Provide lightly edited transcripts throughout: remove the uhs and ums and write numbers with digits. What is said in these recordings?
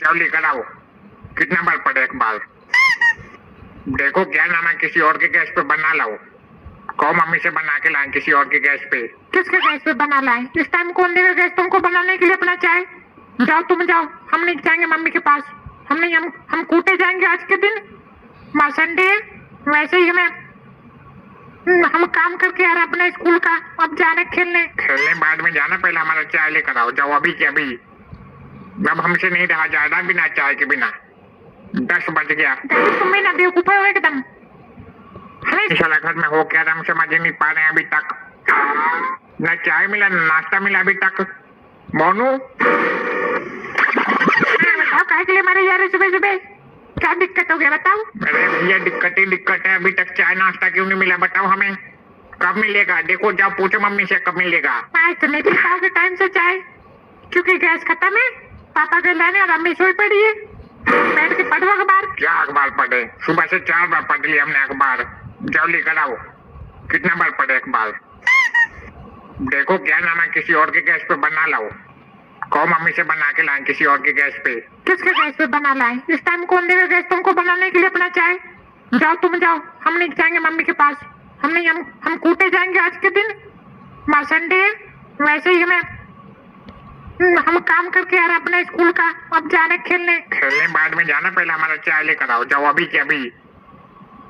जाओ लेकर आओ। कितना बार पड़े अखबार? देखो क्या नाम है, किसी और के गैस पे बना लाओ। कहो मम्मी से बना के लाए किसी और के गैस पे। किसके गैस पे बना लाए? इस टाइम कौन देगा गैस तुमको बनाने के लिए अपना चाय? जाओ तुम जाओ, हम नहीं जाएंगे मम्मी के पास। हम नहीं, हम कूटे जाएंगे आज के दिन। माँ संडे वैसे ही हम काम करके आ रहे अपने स्कूल का, अब जा रहे खेलने बाद में जाना, पहले हमारा चाय लेकर आओ। जाओ अभी के अभी। अब हमसे नहीं रहा ज्यादा बिना चाय के बिना। 10 बज गया। तुम्हें ना बेवकूफ हो एकदम। हमें घर में हो क्या हम समझ नहीं पा रहे हैं अभी तक। न चाय मिला न नाश्ता मिला अभी तक। मोनू बताओ काहे के लिए मारे जा रहे सुबह सुबह? क्या दिक्कत हो गया बताओ? अरे भैया दिक्कत ही दिक्कत है, अभी तक चाय नाश्ता क्यों नहीं मिला बताओ हमें। कब मिलेगा? देखो जाओ पूछो मम्मी से कब मिलेगा। आज तो नहीं पी पाओगे टाइम से चाय, क्योंकि गैस खत्म है। पापा के लाने और अम्मी सोई पड़ी है। बैठ के पढ़ो अखबार। क्या अखबार पढ़े? सुबह से 4 बार पढ़ लिया हमने अखबार। जाओ लेकर आओ। कितना बार पढ़े अखबार? देखो क्या नाम है, किसी और के गैस पे बना लाओ। कहो मम्मी से बना के लाए किसी और के गैस पे। किसके गैस पे बना लाए? इस टाइम कौन देगा गैस तुमको बनाने के लिए अपना चाय? जाओ तुम जाओ, हम नहीं जाएंगे मम्मी के पास। हम नहीं, हम कूटे जाएंगे आज के दिन। माँ संडे वैसे ही हम काम करके आ रहे अपने स्कूल का, अब जा रहे खेलने बाद में जाना, पहले हमारा चाय लेकर आओ। जाओ अभी के अभी।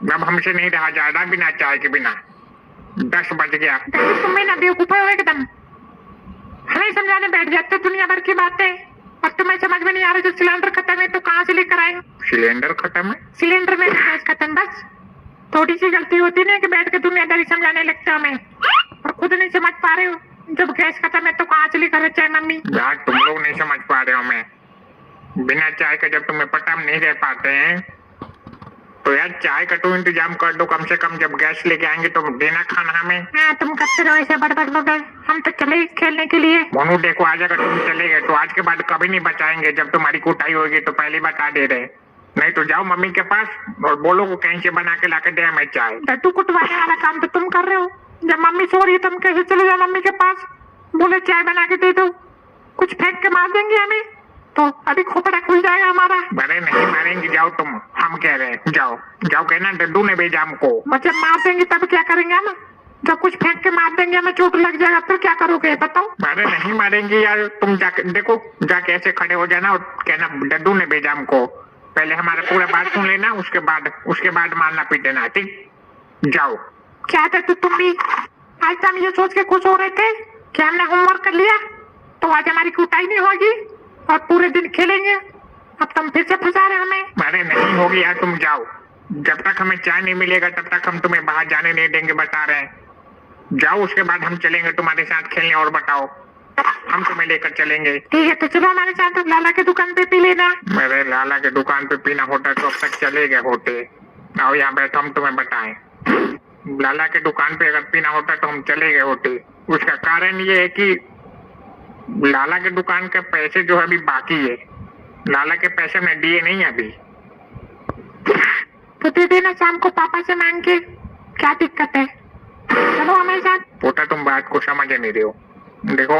अब हमसे नहीं रहा ज्यादा बिना चाय के बिना। 10 बज गया। तुम्हें ना बेवकूफ हो एकदम। हमें समझाने बैठ जाते दुनिया भर की बातें, और तुम्हें समझ में नहीं आ रहा जो सिलेंडर खत्म है तो कहाँ से लेकर आए? सिलेंडर खत्म है? सिलेंडर में गैस खत्म, बस थोड़ी सी गलती होती नहीं कि बैठ के दुनियादारी समझाने लगते हो हमें, और खुद नहीं समझ पा रहे हो जब गैस खत्म है तो कहाँ से लेकर चाय मम्मी? यार तुम लोग नहीं समझ पा रहे हो हमें। बिना चाय का जब तुम्हें पता हम नहीं रह पाते हैं तो यार चाय का तो इंतजाम कर दो कम से कम। जब गैस लेके आएंगे तो देना खाना हमें। हाँ तुम करते रहो ऐसे बड़बड़ बड़बड़, हम तो चले खेलने के लिए। मोनू देखो आज अगर तुम चले गए तो आज के बाद कभी नहीं बचाएंगे। जब तुम्हारी कुटाई होगी तो पहले बता दे रहे, नहीं तो जाओ मम्मी के पास और बोलो को कहीं से बना के लाकर दे हमें चाय। डट्टू कुटवाने वाला काम तो तुम कर रहे हो। जब मम्मी सो रही है तुम कैसे चले जाओ मम्मी के पास, बोले चाय बना के दे दो? कुछ फेंक के मार देंगे हमें तो अभी खोपड़ा खुल जाएगा हमारा। अरे नहीं मारेंगे, जाओ तुम, हम कह रहे हैं जाओ। जाओ कहना डड्डू ने भेजा हमको। मतलब मार देंगे तब क्या करेंगे हम? जब कुछ फेंक के मार देंगे हमें चोट लग जाएगा फिर क्या करोगे बताओ? अरे नहीं मारेंगे यार, तुम जाके देखो, जाके ऐसे खड़े हो जाना और कहना डड्डू ने भेजा हमको। पहले हमारा पूरा बात सुन लेना, उसके बाद मारना पीटना, ठीक? जाओ। क्या था तुम भी? आज तो हम ये सोच के खुश हो रहे थे कि हमने होमवर्क कर लिया तो आज हमारी कुटाई नहीं होगी और पूरे दिन खेलेंगे। अब तुम फिर से फंसा रहे हमें। अरे नहीं होगी यार, तुम जाओ। जब तक हमें चाय नहीं मिलेगा तब तक हम तुम्हें बाहर जाने नहीं देंगे, बता रहे हैं। जाओ, उसके बाद हम चलेंगे तुम्हारे साथ खेलने। और बताओ, हम तुम्हें लेकर चलेंगे। ठीक है तो चलो हमारे साथ लाला के दुकान पे पी लेना। मेरे लाला के दुकान पे पीना होता तो अब तक चले गए होते। आओ यहाँ बैठो, हम तुम्हें बताएं। लाला के दुकान पे अगर पीना होता तो हम चले गए होते। उसका कारण ये है कि लाला के दुकान के पैसे जो है अभी बाकी है। लाला के पैसे हमने दिए नहीं अभी। तो दे देना शाम को पापा से मांग के, क्या दिक्कत है? चलो हमारे साथ। पोता तुम बात को समझ नहीं रहे हो। देखो,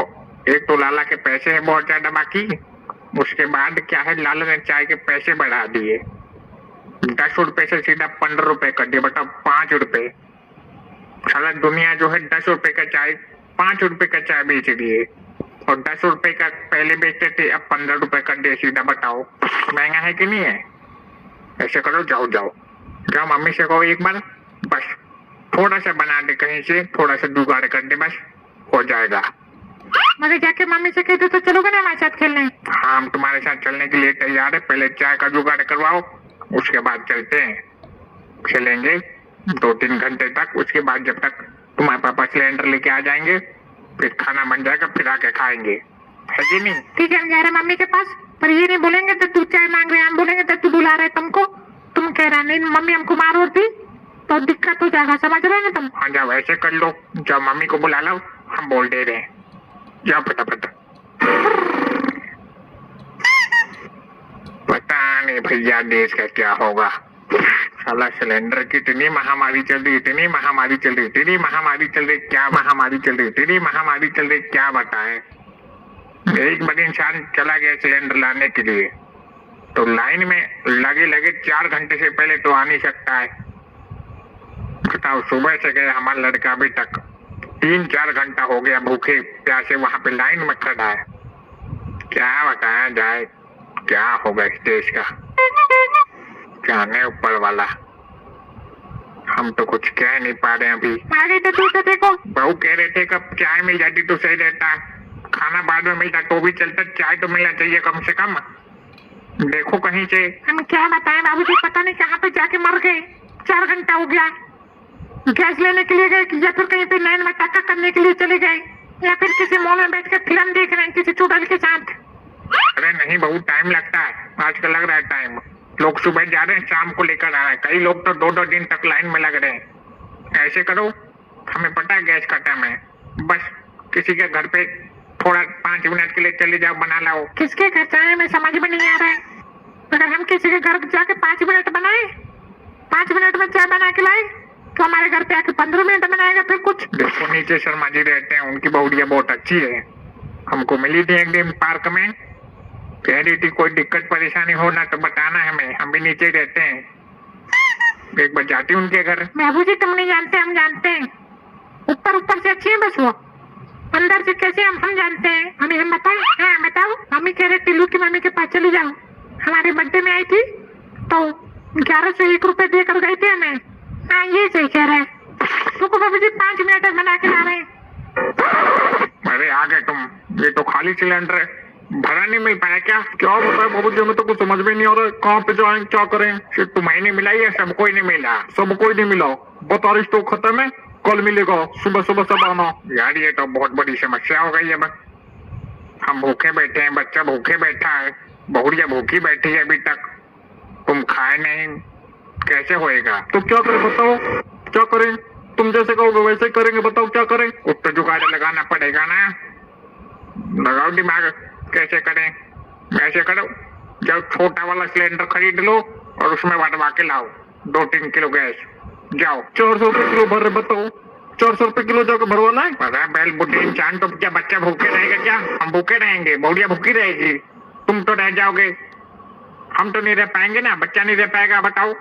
एक तो लाला के पैसे है बहुत ज्यादा बाकी, उसके बाद क्या है लाला ने चाय के पैसे बढ़ा दिए। 10 रुपए से सीधा 15 रुपए कर दिए। बताओ, 5 रुपए। साला दुनिया जो है 10 रुपए का चाय 5 रुपए का चाय बेच दिए, और 10 रुपए का पहले बेचते थे, अब 15 रुपए कर दिए सीधा। बताओ महंगा है कि नहीं है? ऐसे करो, जाओ जाओ जाओ, मम्मी से कहो एक बार, बस थोड़ा सा बना दे, कहीं से थोड़ा सा जुगाड़ कर दे, बस हो जाएगा। मगर जाके मम्मी से कह दो तो चलोगे ना हमारे साथ खेलने? हाँ, हम तुम्हारे साथ चलने के लिए तैयार है। पहले चाय का जुगाड़ करवाओ, उसके बाद चलते हैं, खेलेंगे 2-3 घंटे तक। उसके बाद जब तक तुम्हारे पापा सिलेंडर लेके आ जाएंगे फिर खाना बन जाएगा, फिर आके खाएंगे, है कि नहीं? ठीक है, हम जा रहे मम्मी के पास, पर ये नहीं बोलेंगे तो तू चाय मांग रहे, हम बोलेंगे तो तू बुला रहे तुमको। तुम कह रहा नहीं मम्मी हमको मार होती तो दिक्कत हो जाएगा, समझ रहे हो तुम? हाँ जाओ, ऐसे कर लो, जाओ मम्मी को बुला लो, हम बोल दे रहे हैं। जाओ फटाफट। पता नहीं भैया देश का क्या होगा। साला सिलेंडर की इतनी महामारी चल रही, इतनी महामारी चल रही, इतनी महामारी चल रही, क्या महामारी चल रही, इतनी महामारी चल रही, क्या बताएं। एक बार इंसान चला गया सिलेंडर लाने के लिए, तो लाइन में लगे लगे 4 घंटे से पहले तो आ नहीं सकता है। बताओ, सुबह से गए हमारा लड़का अभी तक 3-4 घंटा हो गया भूखे प्यासे वहां पे लाइन में खड़ा है। क्या बताया जाए, क्या होगा इस देश का, जाने ऊपर वाला। हम तो कुछ कह नहीं पा रहे अभी। आ गई तो तू तो देखो। बहू कह रहे थे कब चाय मिल जाती तो सही रहता, खाना बाद में मिलता तो भी चलता, चाय तो मिलना चाहिए कम से कम। देखो कहीं से। हम क्या बताएं बाबूजी, पता नहीं कहाँ पे जाके मर गए। 4 घंटा हो गया। गैस लेने के लिए गए या फिर कहीं पे लाइन में टक्कर करने के लिए चले गए, या फिर किसी मॉल में बैठ कर फिल्म देख रहे हैं किसी चुड़ैल के साथ। अरे नहीं बहू, टाइम लगता है, आजकल लग रहा है टाइम। लोग सुबह जा रहे हैं, शाम को लेकर आ रहे हैं, कई लोग तो 2-2 दिन तक लाइन में लग रहे हैं। ऐसे करो, हमें पता है गैस का टाइम है, बस किसी के घर पे थोड़ा 5 मिनट के लिए चले जाओ, बना लाओ। किसके घर जाए मैं समझ में नहीं आ रहा है। अगर हम किसी के घर जाके 5 मिनट बनाए, 5 मिनट में चाय बना के लाए, तो हमारे घर पे आके 15 मिनट बनाएगा फिर कुछ। देखो नीचे शर्मा जी रहते हैं, उनकी बहुड़िया बहुत अच्छी है। हमको मिली थी एक दिन पार्क में, कह रही थी कोई दिक्कत परेशानी हो ना तो बताना हमें, हम भी नीचे रहते हैं। एक बार जाती उनके घर। बाबूजी तुम नहीं जानते, हम जानते हैं। ऊपर ऊपर से अच्छी है बस वो, अंदर से कैसे हम जानते हैं। हमें हम बताओ। हाँ बताओ। मम्मी कह रहे टिल्लू की मम्मी के पास चली जाओ, हमारे बर्थडे में आई थी तो 1101 रुपए देकर गई थी हमें। हाँ ये सही कह रहे हैं। रुको बाबूजी 5 मिनट बना के ला रहे हैं। अरे आ गए तुम, ये तो खाली सिलेंडर है, भरा नहीं मिल पाया क्या? क्या बताए बाबूजी, हमें तो कुछ समझ में नहीं आ रहा है, कहाँ पे जाएं क्या करें। सिर्फ तुम्हें नहीं मिला या सबको ही नहीं मिला? सबको ही नहीं मिला, बता रही स्टॉक खत्म है, कल मिलेगा, सुबह सुबह सब आना। यार ये तो बहुत बड़ी समस्या हो गई है। बस हम भूखे बैठे हैं, बच्चा भूखे बैठा है, बहुड़िया भूखी बैठी है अभी तक, तुम खाए नहीं, कैसे होएगा? तो क्या करें बताओ, क्या करें? तुम जैसे कहोगे वैसे ही करेंगे, बताओ क्या करें। कुछ तो जुगाड़ लगाना पड़ेगा ना, लगाओ दिमाग, कैसे करें? ऐसे करो, जब छोटा वाला सिलेंडर खरीद लो और उसमें भरवा के लाओ 2-3 किलो गैस। जाओ। 400 रुपए किलो भर रहे, बताओ 400 रुपए किलो जाकर भरवाना है। पता बैल बुढ़े इंसान, तो क्या बच्चा भूखे रहेगा क्या? हम भूखे रहेंगे, बहुड़िया भूखी रहेगी, तुम तो रह जाओगे, हम तो नहीं रह पाएंगे ना, बच्चा नहीं रह पाएगा। बताओ,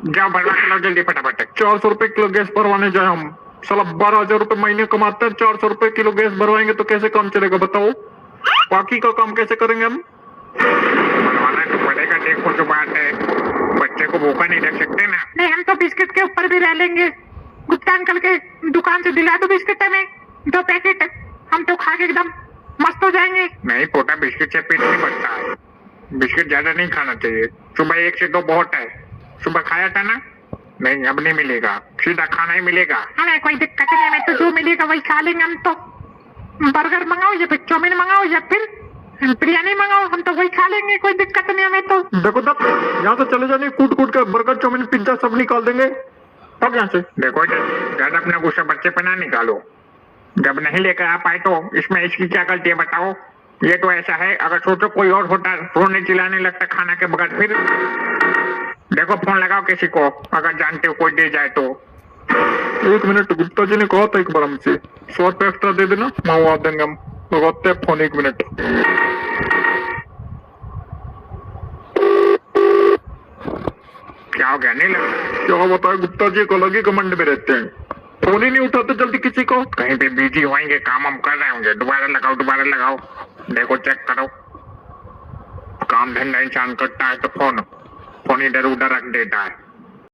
जाओ भरवा के लाओ जल्दी फटाफट। 400 रुपए किलो गैस भरवाने जाए हम, साला 12,000 रुपए महीने कमाते हैं, 400 रुपए किलो गैस भरवाएंगे तो कैसे काम चलेगा बताओ? बाकी का काम कैसे करेंगे हम? भरवाना तो पड़ेगा, देखो जो बात है, बच्चे को भूखा नहीं रख सकते ना। नहीं हम तो बिस्किट के ऊपर भी रह लेंगे। गुप्ता अंकल के दुकान से दिला दो बिस्किट हमें 2 पैकेट, हम तो खा के एकदम मस्त हो जाएंगे। नहीं पोटा, बिस्किट से पेट नहीं भरता है, बिस्किट ज्यादा नहीं खाना चाहिए, सुबह 1 से 2 बहुत है। सुबह खाया था ना? नहीं अब नहीं मिलेगा, सीधा खाना ही मिलेगा। हमें कोई दिक्कत नहीं है, मैं तो जो मिलेगा वही खा लेंगे। हम तो बर्गर मंगाओ या फिर चाउमीन मंगाओ या फिर बिरयानी मंगाओ, हम तो वही खा लेंगे, कोई दिक्कत नहीं हमें तो। देखो तब यहाँ से चले जाने, कूट कूट के बर्गर चाउमीन पिज्जा सब निकाल देंगे तब यहाँ से। देखो ज्यादा अपना गुस्सा बच्चे पे ना निकालो, जब नहीं लेकर आ पाए तो इसमें इसकी क्या गलती है बताओ? ये तो ऐसा है, अगर सोचो कोई और होता रोने चिल्लाने लगता खाना के बगैर, फिर देखो फोन लगाओ किसी को, अगर जानते हो कोई दे जाए तो। 1 मिनट, गुप्ता जी ने कहा था एक बार हमसे 100 रुपए एक्स्ट्रा दे देना, मंगवा देंगे हम। लगाते हैं फोन, 1 मिनट। क्या हो गया, नहीं लग रहा? क्या बताए गुप्ता जी, को अलग ही घमंड में रहते हैं, फोन ही नहीं उठाते जल्दी किसी को। कहीं पे बिजी होंगे, काम हम कर रहे होंगे। दोबारा लगाओ, देखो चेक करो। काम धंधा इंसान करता है तो फोन इधर उधर रख देता है।